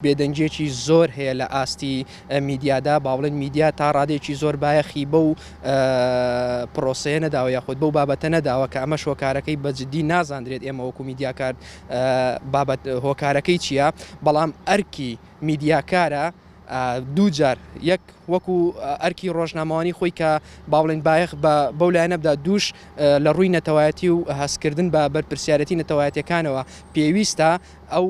بێدەنگێکی زۆر هەیە لە ئاستی میدیادا باوڵێن میدیا تا ڕادێکی زۆر بایەخی بەو پرۆسەیە نەداوە یاخود بەو بابەتە نەداوە کە ئەمە هۆکارەکەی بەجددی نازانرێت ئێمە وەکو میدیاکار بابەت هۆکارەکەی چییە بەڵام ئەرکی میدیاکارە دووجار یەک وەکو ئەرکی ڕۆژنامەوانی خۆی کە باوڵێن بایەخ بەو لایەنە بدا دووش لە ڕووی نەتەوایەتی و هەستکردن بە بەرپرسیارەتی نەتەوایەتەکانەوە پێویستە ئەو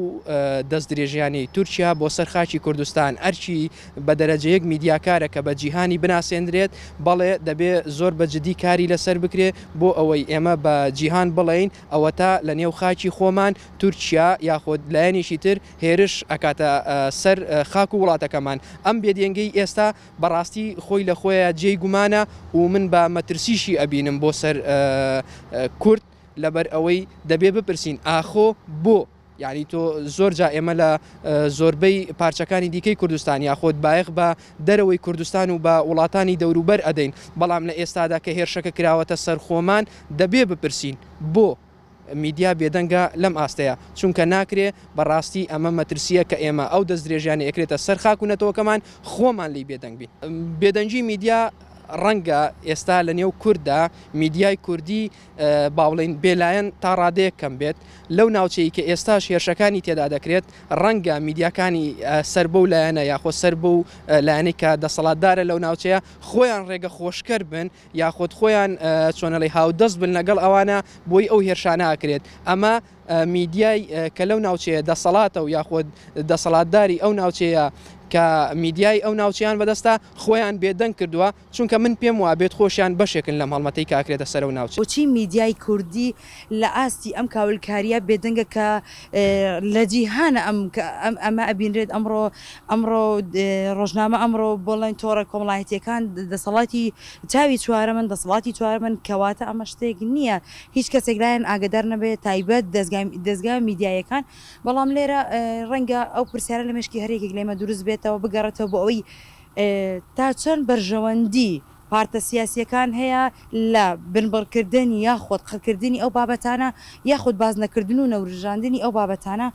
دەست درێژیانەی تورکیا بۆ سەر خاکی کوردستان ئەرچی بە دەرەجەیەک میدیاکارە کە بە جیهانی بناسێنرێت بەڵێ دەبێت زۆر بەجددی کاری لەسەر بکرێ بۆ ئەوەی ئێمە بە جیهان بڵین ئەوە تا لە نێو خاکی خۆمان تورکیا یاخود لایەنێکی تر هێرش ئەکاتە سەر خاک و وڵاتەکەمان ئەم بێدێنگەی ئێستا بەڕاستی خۆی لە خۆیان جێی گومانە و من بە مەترسیشی ئەبینم بۆ سەر کورد لەبەر ئەوەی دەبێ بپرسین ئاخۆ بۆ یعنی تۆ زۆر جا ئێمە لە زۆربەی پارچەکانی دیکەی کوردستان یاخۆت بایەخ بە دەرەوەی کوردستان و بە وڵاتانی دەوروبەر ئەدەین بەڵام لە ئێستادا کە هێرشەکە کراوەتە سەر خۆمان دەبێ بپرسین بۆ میدیا بێدەنگە لەم ئاستەیە چونکە ناکرێ بەڕاستی ئەمە مەترسیە کە ئێمە ئەو دەست درێژیانە ئەکرێتە سەر خاکوونەتەوەکەمان خۆمان لی بێدەنگ بین بێدەنگی میدیا ڕەنگە ئێستا لە نێو کووردا میدیای کوردی باوڵین بێلایەن تا ڕادەیەک کەم بێت لەو ناوچەی کە ئێستا شێرشەکانی تێدا دەکرێت ڕەنگە میدیاکانی سەر بەو لایەنە یاخۆ سەر بەو لایەنەی کە دەسەڵاتدارە لەو ناوچەیە خۆیان ڕێگە خۆشکەر بن یاخۆت خۆیان چۆنەڵی هاودەست بن لەگەڵ ئەوانە بۆی ئەو هێرشانە ئەکرێت ئەمە میدیای کە لەو ناوچەیە دەسەڵاتە و یاخۆت دەسەڵاتداری ئەو ناوچەیە کە میدیای ئەو ناوچیان بەدەستە خۆیان بێدەنگ کردووە چونکە من پێم وە بێت خۆشیان بەشێکن لەم هەڵمەتەی کاکرێتە سەر و ناوچ بۆچی میدیای کوردی لە ئاستی ئەم کاولکاریە بێدەنگە کە لە جیهانە ئەمە ئەبینرێت ئەمڕۆ ڕۆژنامە ئەمڕۆ بۆڵێن تۆڕە کۆمەڵایەتیەکان دەسەڵاتی چاوی چوارەمن دەسەڵاتی چوارەمن کەواتە ئەمە شتێک نییە هیچ کەسێک لایەن ئاگدار نەبێت تایبەت دەستگا میدیایەکان بەڵام لێرە ڕەنگە ئەو پرسیارە لە مشکی هەرێکێک لێمە دروست بێتەوە بگەڕێتەوە بۆ ئەوەی تا چەند بەرژەوەندی پارتە سیاسیەکان هەیە لە بنبڕکردنی یاخۆت خەڵکردنی ئەو بابەتانە یاخود باز نەکردن و نەورژاندنی ئەو بابەتانە